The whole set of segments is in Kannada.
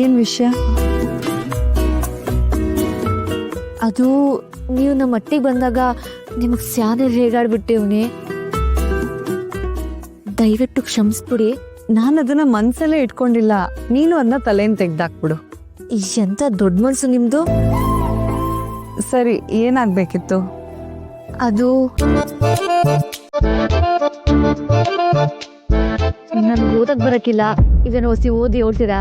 ಏನ್ ವಿಷಯ? ಅದು ನೀವು ನಮ್ಮ ಮಟ್ಟಿಗೆ ಬಂದಾಗ ನಿಮಗ್ ಸ್ಯಾನೆ ರೇಗಾಡ್ಬಿಟ್ಟಿವ್ನಿ. ದಯವಿಟ್ಟು ಕ್ಷಮಿಸ್ಬಿಡಿ. ನಾನು ಅದನ್ನ ಮನ್ಸಲ್ಲೇ ಇಟ್ಕೊಂಡಿಲ್ಲ, ನೀನು ಅದನ್ನ ತಲೆನ್ ತೆಗ್ದಾಕ್ಬಿಡು. ಎಂತ ದೊಡ್ಡ ಮನ್ಸು ನಿಮ್ದು. ಸರಿ, ಏನಾಗ್ಬೇಕಿತ್ತು? ಅದು ನನ್ಗೆ ಓದಕ್ ಬರಕ್ಕಿಲ್ಲ, ಇದನ್ನ ಹೊಸಿ ಓದಿ ಹೇಳ್ತೀರಾ?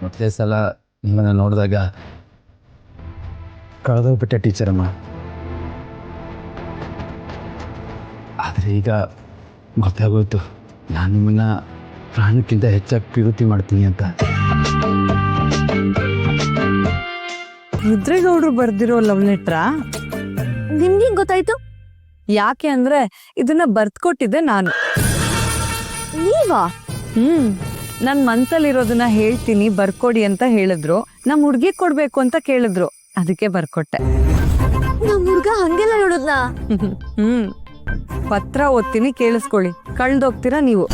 ಮೊದಲೇ ಸಲ ನಿಮ್ಮನ್ನು ನೋಡಿದಾಗ ಕಳೆದೋಗ್ಬಿಟ್ಟೆ ಟೀಚರಮ್ಮ. ಆದರೆ ಈಗ ಗೊತ್ತಾಗೋಯ್ತು ನಾನು ನಿಮ್ಮನ್ನು ಪ್ರಾಣಕ್ಕಿಂತ ಹೆಚ್ಚಾಗಿ ಪ್ರೀತಿ ಮಾಡ್ತೀನಿ ಅಂತ. ರುದ್ರೇಗೌಡರು ಬರ್ದಿರೋ ಲವ್ ಲೆಟ್ರಾ? ನಿಮ್ಗೆ ಗೊತ್ತಾಯ್ತು? ಯಾಕೆ ಅಂದ್ರೆ ಇದನ್ನ ಬರ್ದ್ಕೊಟ್ಟಿದ್ದೆ ನಾನು. ನೀವಾ? ನನ್ ಮನ್ಸಲ್ಲಿರೋದನ್ನ ಹೇಳ್ತೀನಿ ಬರ್ಕೊಡಿ ಅಂತ ಹೇಳಿದ್ರು. ನಮ್ ಹುಡ್ಗಿ ಕೊಡ್ಬೇಕು ಅಂತ ಕೇಳಿದ್ರು, ಅದಕ್ಕೆ ಬರ್ಕೊಟ್ಟೆ. ನಮ್ ಹುಡ್ಗ ಹಂಗೆಲ್ಲ ಹೇಳುದ್ನಾ? ಪತ್ರ ಓದ್ತೀನಿ, ಕೇಳಿಸ್ಕೊಳ್ಳಿ. ಕಳ್ದೋಗ್ತೀರಾ ನೀವು.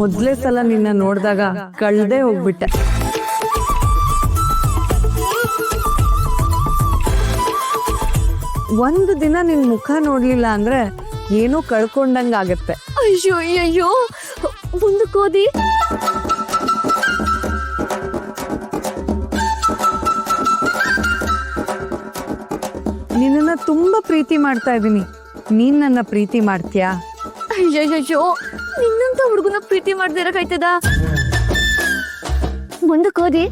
ಮೊದ್ಲೇ ಸಲ ನಿನ್ನ ನೋಡ್ದಾಗ ಕಳ್ದೇ ಹೋಗ್ಬಿಟ್ಟೆ. ಒಂದು ದಿನ ನಿನ್ ಮುಖ ನೋಡ್ಲಿಲ್ಲ ಅಂದ್ರೆ ಏನೋ ಕಳ್ಕೊಂಡಂಗ ಆಗತ್ತೆ. ಅಯ್ಯೋ ಅಯ್ಯೋ, ಮುಂದಕ್ಕೆ ಓದಿ. ನಿನ್ನ ತುಂಬಾ ಪ್ರೀತಿ ಮಾಡ್ತಾ ಇದೀನಿ, ನೀನ್ ನನ್ನ ಪ್ರೀತಿ ಮಾಡ್ತೀಯಾ? ಅಯ್ಯಯ್ಯೋ, ನಿನ್ನಂತ ಹುಡುಗನ ಪ್ರೀತಿ ಮಾಡ್ದೇ ಇರಕಾಯ್ತದ? ಮುಂದಕ್ಕೆ ಓದಿ.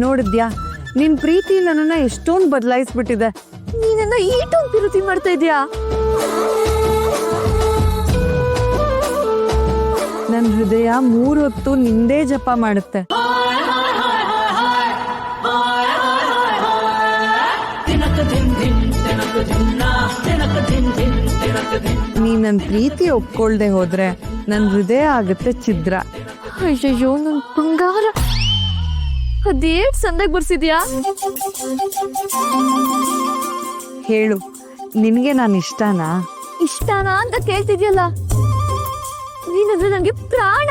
ನೋಡಿದ್ಯಾ, ನಿನ್ ಪ್ರೀತಿ ನನ್ನನ್ನ ಎಷ್ಟೊಂದು ಬದಲಾಯಿಸ್ಬಿಟ್ಟಿದೆ. ನೀನನ್ನ ಈಟೊಂದು ಪ್ರೀತಿ ಮಾಡ್ತಾ ಇದ್ಯಾ? ನನ್ ಹೃದಯ 3 ಹೊತ್ತು ನಿಂದೇ ಜಪ ಮಾಡುತ್ತೆ. ನೀ ನನ್ ಪ್ರೀತಿ ಒಪ್ಕೊಳ್ದೆ ಹೋದ್ರೆ ನನ್ ಹೃದಯ ಆಗುತ್ತೆ ಛಿದ್ರ. ಅಯ್ಯಯ್ಯೋ, ನನ್ ಬಂಗಾರ, ಅದೇಟ್ ಸಂದಾಗ ಬರ್ಸಿದ್ಯಾ? ಹೇಳು, ನಿನ್ಗೆ ನಾನು ಇಷ್ಟನಾ? ಇಷ್ಟನಾ ಅಂತ ಕೇಳ್ತಿದ್ಯಲ್ಲ, ನೀನಂದ್ರೆ ನಂಗೆ ಪ್ರಾಣ.